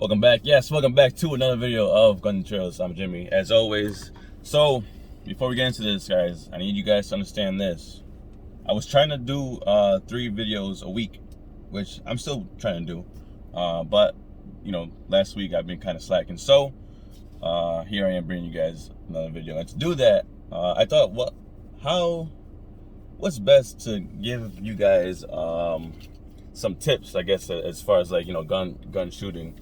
Welcome back. Yes, welcome back to another video of Gun Trails. I'm Jimmy, as always. So, before we get into this, guys, I need you guys to understand this. I was trying to do 3 videos a week, which I'm still trying to do. But, you know, last week I've been kind of slacking. So, here I am bringing you guys another video. And to do that, I thought, what's best to give you guys some tips, I guess, as far as like, you know, gun shooting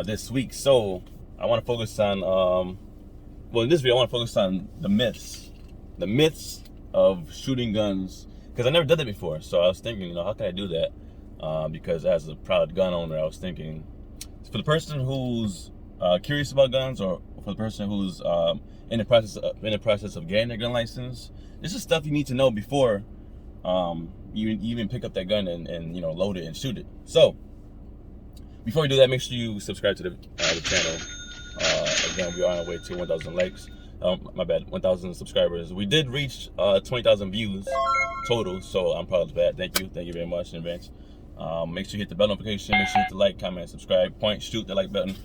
this week. So I want to focus on well, in this video I want to focus on the myths of shooting guns, because I never did that before. So I was thinking, you know, how can I do that? Because as a proud gun owner, I was thinking, for the person who's curious about guns, or for the person who's in the process of getting their gun license, this is stuff you need to know before you even pick up that gun and you know, load it and shoot it. So before we do that, make sure you subscribe to the channel. Again, we are on our way to 1,000 likes. My bad, 1,000 subscribers. We did reach 20,000 views total, so I'm proud of that. Thank you very much in advance. Make sure you hit the bell notification. Make sure you hit the like, comment, subscribe, point, shoot the like button.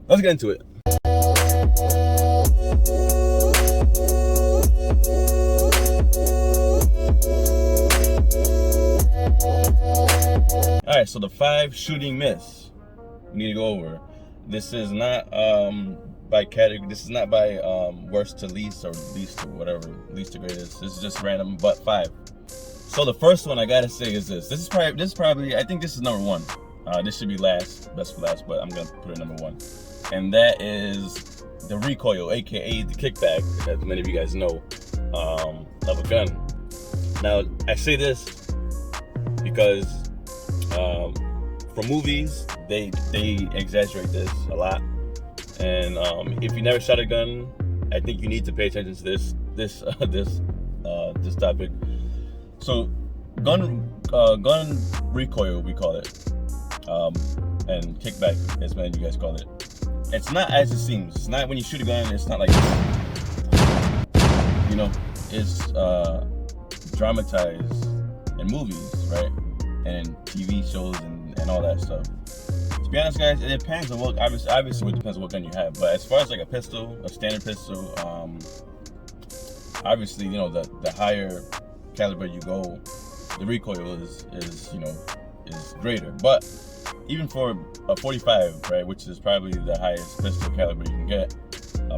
Let's get into it. Alright, so the 5 shooting myths we need to go over. This is not by category. This is not by worst to least, or least to whatever, least to greatest. This is just random, but 5. So the first one I gotta say is this. This is probably I think this is number 1. This should be best for last, but I'm gonna put it number 1. And that is the recoil, aka the kickback, as many of you guys know, of a gun. Now I say this because for movies, they exaggerate this a lot, and if you never shot a gun, I think you need to pay attention to this topic. So gun recoil, we call it, and kickback, as many of you guys call it. It's not as it seems. It's not when you shoot a gun. It's not like, you know, it's dramatized in movies, right, and TV shows and all that stuff. To be honest, guys, it depends on what, obviously it depends on what gun you have. But as far as like a pistol, a standard pistol, obviously, you know, the higher caliber you go, the recoil is you know, is greater. But even for a 45, right, which is probably the highest pistol caliber you can get,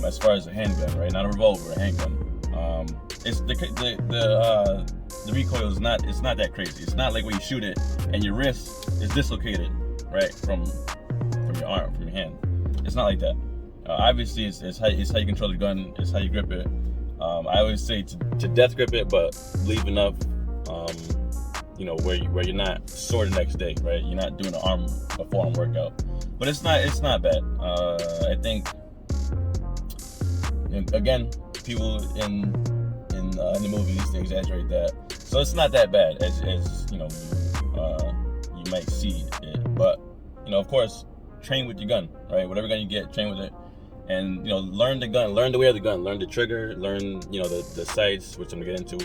as far as a handgun, right, not a revolver, a handgun, it's the recoil is not, it's not that crazy. It's not like when you shoot it and your wrist is dislocated, right, from your arm, from your hand. It's not like that. Obviously, it's how you control the gun. It's how you grip it. I always say to death grip it, but leave enough, you know, where you're not sore the next day, right? You're not doing a forearm workout. But it's not bad. I think, again, people in the movies, they exaggerate that, so it's not that bad as you know, you might see it. But you know, of course, train with your gun, right? Whatever gun you get, train with it, and you know, learn the gun, learn the way of the gun, learn the trigger, learn, you know, the sights, which I'm gonna get into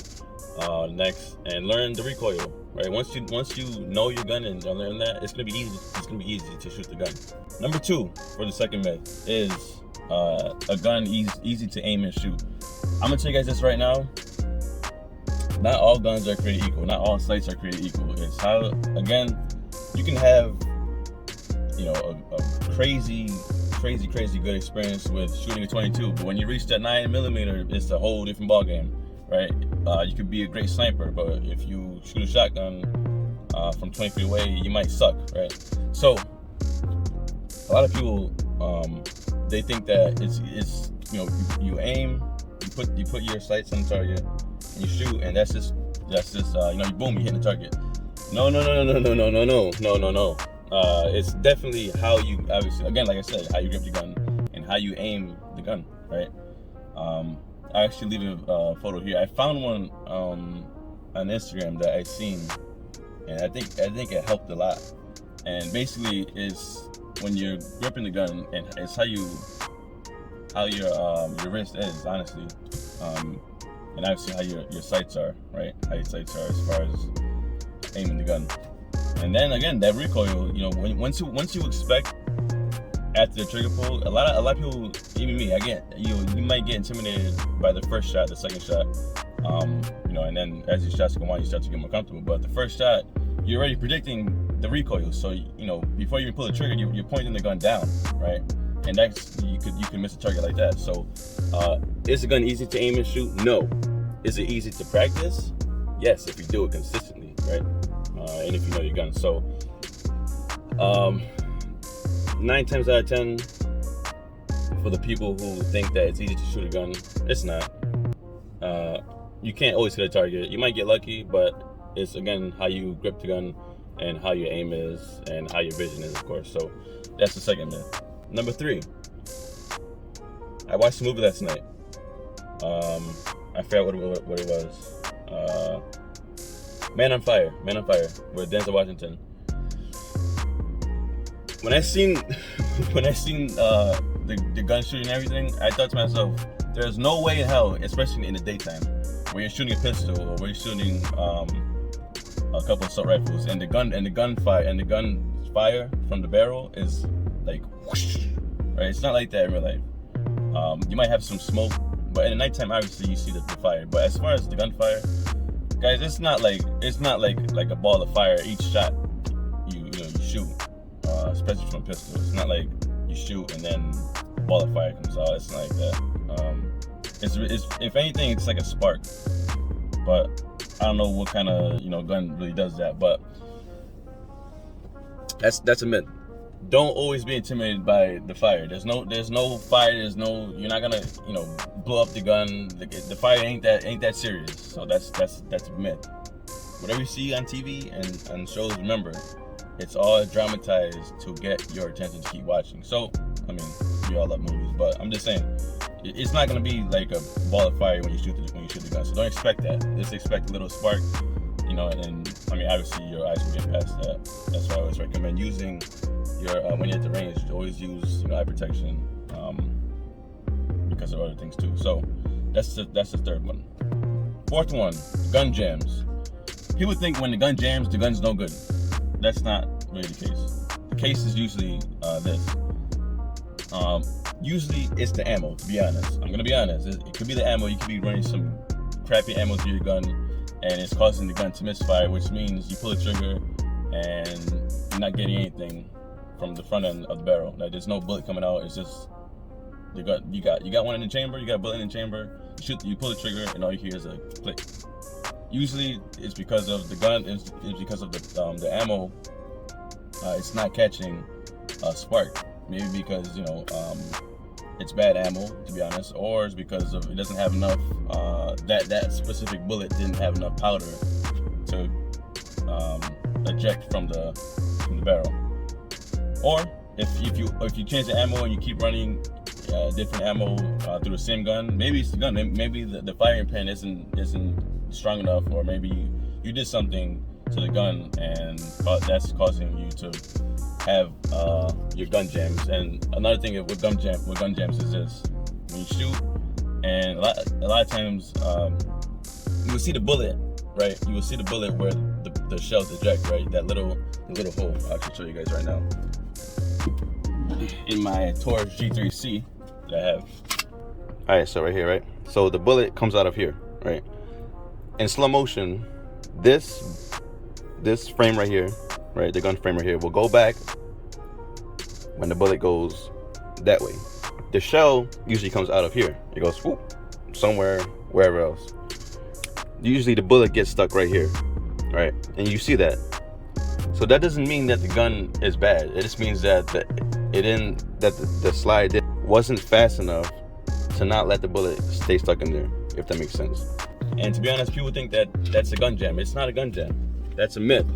next, and learn the recoil, right? Once you know your gun and learn that, it's gonna be easy. It's gonna be easy to shoot the gun. Number 2 for the second myth is a gun easy to aim and shoot. I'm gonna tell you guys this right now. Not all guns are created equal. Not all sights are created equal. It's how, again, you can have, you know, a crazy good experience with shooting a 22, but when you reach that 9mm, it's a whole different ballgame, right? You could be a great sniper, but if you shoot a shotgun from 20 feet away, you might suck, right? So a lot of people, they think that it's you know, you aim, you put your sights on the target, and you shoot, and that's just you know, boom, you hit the target. No. It's definitely how you, obviously, again, like I said, how you grip your gun and how you aim the gun, right? I actually leave a photo here. I found one on Instagram that I seen, and I think it helped a lot. And basically, is when you're gripping the gun, and it's how your wrist is, honestly, and obviously how your sights are, right? How your sights are as far as aiming the gun. And then again, that recoil, you know, once you expect after the trigger pull, a lot of people, even me, you might get intimidated by the first shot, the second shot, and then as your shots go on, you start to get more comfortable. But the first shot, you're already predicting the recoil, so before you pull the trigger, you're pointing the gun down, right? And that's you can miss a target like that. So, is the gun easy to aim and shoot? No. Is it easy to practice? Yes, if you do it consistently, right? And if you know your gun. So, 9 times out of 10, for the people who think that it's easy to shoot a gun, it's not. You can't always hit a target. You might get lucky, but it's, again, how you grip the gun and how your aim is and how your vision is, of course. So that's the second myth. Number 3, I watched a movie last night. I forgot what it was. Man on Fire with Denzel Washington. When I seen the gun shooting and everything, I thought to myself, there's no way in hell, especially in the daytime, where you're shooting a pistol or where you're shooting a couple of assault rifles, and the gun fire from the barrel is like whoosh, right? It's not like that in real life. You might have some smoke, but in the nighttime, obviously you see the fire. But as far as the gunfire, guys, it's not like a ball of fire each shot you shoot, especially from a pistol. It's not like you shoot and then a ball of fire comes out. It's not like that. It's if anything, it's like a spark. But I don't know what kind of gun really does that. But that's a myth. Don't always be intimidated by the fire. There's no fire. You're not gonna blow up the gun. The fire ain't that serious. So that's a myth. Whatever you see on TV and shows, remember, it's all dramatized to get your attention to keep watching. So I mean, we all love movies, but I'm just saying, it's not gonna be like a ball of fire when you shoot the gun. So don't expect that. Just expect a little spark, and I mean, obviously your eyes will get past that. That's why I always recommend using your when you're at the range, always use eye protection, because of other things too. So that's the third one. Fourth one, gun jams. People think when the gun jams, the gun's no good. That's not really the case. The case is usually this. Usually it's the ammo, to be honest. I'm gonna be honest. It could be the ammo. You could be running some crappy ammo through your gun, and it's causing the gun to misfire, which means you pull the trigger and you're not getting anything from the front end of the barrel. Like, there's no bullet coming out. It's just you got one in the chamber. You got a bullet in the chamber. You pull the trigger, and all you hear is a click. Usually it's because of the gun. It's because of the ammo. It's not catching a spark. Maybe because it's bad ammo, to be honest, or it's because it doesn't have enough. That specific bullet didn't have enough powder to eject from the barrel. Or if you change the ammo and you keep running different ammo through the same gun, maybe it's the gun. Maybe the firing pin isn't strong enough, or maybe you did something to the gun and that's causing you to have your gun jams. And another thing with gun jams is this: when you shoot, and a lot of times you will see the bullet, right? You will see the bullet where the shells eject, right? That little hole. I'll actually show you guys right now. In my Taurus G3C that I have. All right, so right here, right? So the bullet comes out of here, right? In slow motion, this frame right here, right? The gun frame right here will go back when the bullet goes that way. The shell usually comes out of here. It goes whoop, somewhere, wherever else. Usually the bullet gets stuck right here, right? And you see that. So that doesn't mean that the gun is bad. It just means that the slide wasn't fast enough to not let the bullet stay stuck in there, if that makes sense. And to be honest, people think that that's a gun jam. It's not a gun jam. That's a myth.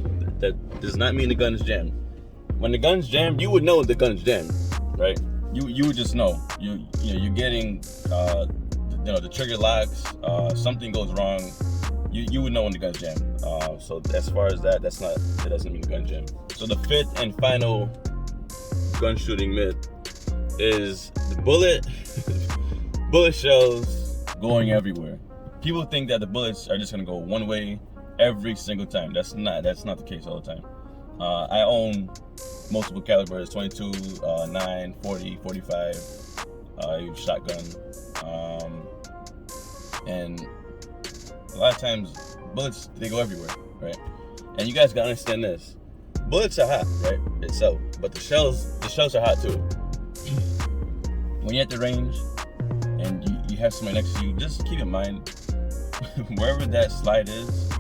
That does not mean the gun is jammed. When the gun's jammed, you would know the gun's jammed, right? You would just know. You're getting the trigger locks. Something goes wrong. You would know when the gun's jammed. So as far as that doesn't mean the gun jammed. So the fifth and final gun shooting myth is the bullet shells going everywhere. People think that the bullets are just gonna go one way every single time. That's not the case all the time. I own multiple calibers, 22, 9, 40, 45, shotgun. And a lot of times, bullets, they go everywhere, right? And you guys gotta understand this. Bullets are hot, right, itself, but the shells are hot too. When you're at the range and you have somebody next to you, just keep in mind, wherever that slide is,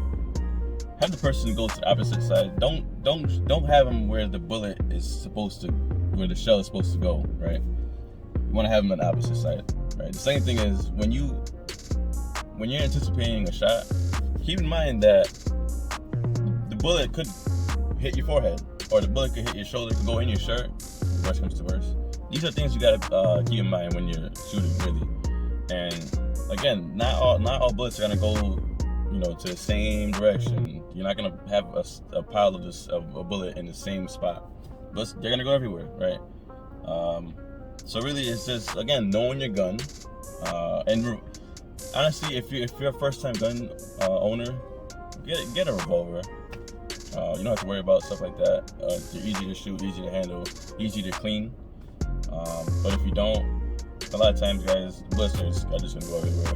have the person go to the opposite side. Don't have them where the bullet is supposed to, where the shell is supposed to go, right? You want to have them on the opposite side, right? The second thing is, when you're anticipating a shot, keep in mind that the bullet could hit your forehead, or the bullet could hit your shoulder, could go in your shirt. Worst comes to worst. These are things you gotta keep in mind when you're shooting, really. And again, not all bullets are gonna go, to the same direction. You're not gonna have a pile of a bullet in the same spot. But they're gonna go everywhere, right? So really, it's just, again, knowing your gun. And honestly, if you're a first-time gun owner, get a revolver. You don't have to worry about stuff like that. They're easy to shoot, easy to handle, easy to clean. But if you don't, a lot of times, guys, bullets are just gonna go everywhere.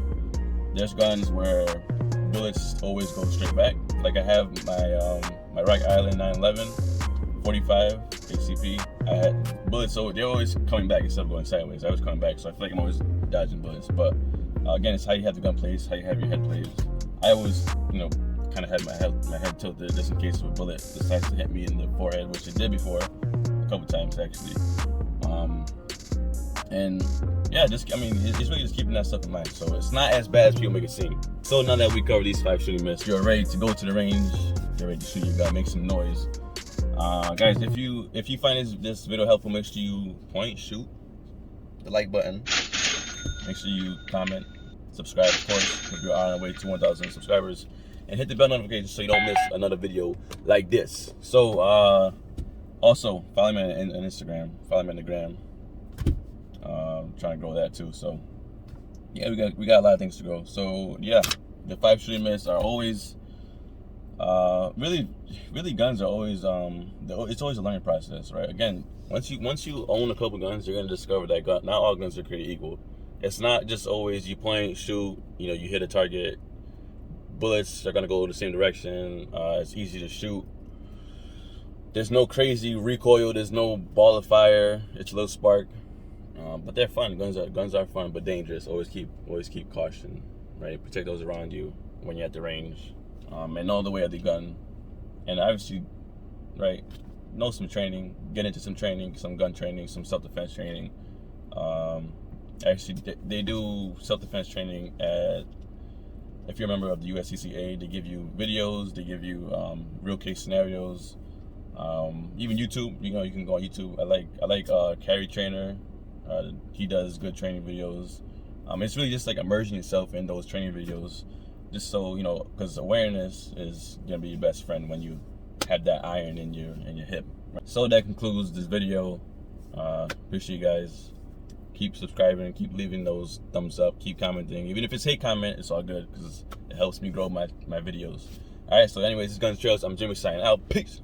There's guns where bullets always go straight back. Like I have my Recoil 911 45 ACP. I had bullets, so they're always coming back instead of going sideways. I was coming back, so I feel like I'm always dodging bullets. But again, it's how you have the gun placed, how you have your head placed. I always, kind of had my head tilted just in case of a bullet decides to hit me in the forehead, which it did before, a couple times actually. And yeah, it's really just keeping that stuff in mind. So it's not as bad as people make it seem. So now that we covered these 5 shooting myths, you're ready to go to the range, you're ready to shoot your gun, make some noise. Guys, if you find this video helpful, make sure you shoot the like button. Make sure you comment, subscribe, of course, if you're on our way to 1,000 subscribers, and hit the bell notification so you don't miss another video like this. So also follow me on Instagram, follow me on the gram. Trying to grow that too. So yeah, we got a lot of things to grow. So yeah, the 5 shooting myths are always really guns are always it's always a learning process, right? Again, once you own a couple guns, you're gonna discover that not all guns are created equal. It's not just always you point, shoot, you hit a target, bullets are gonna go the same direction, it's easy to shoot, there's no crazy recoil, there's no ball of fire, it's a little spark. But they're fun. Guns are fun, but dangerous. Always keep caution, right? Protect those around you when you're at the range, and know the way of the gun. And obviously, right, know some training. Get into some training, some gun training, some self-defense training. Actually, they do self-defense training at. If you're a member of the USCCA, they give you videos. They give you real case scenarios. Even YouTube. You can go on YouTube. I like Carry Trainer. He does good training videos. It's really just like immersing yourself in those training videos, just so because awareness is gonna be your best friend when you have that iron in your hip. So that concludes this video. Appreciate you guys. Keep subscribing, keep leaving those thumbs up, keep commenting. Even if it's hate comment, it's all good because it helps me grow my videos. All right. So anyways, this is Guns Trails. I'm Jimmy signing out. Peace.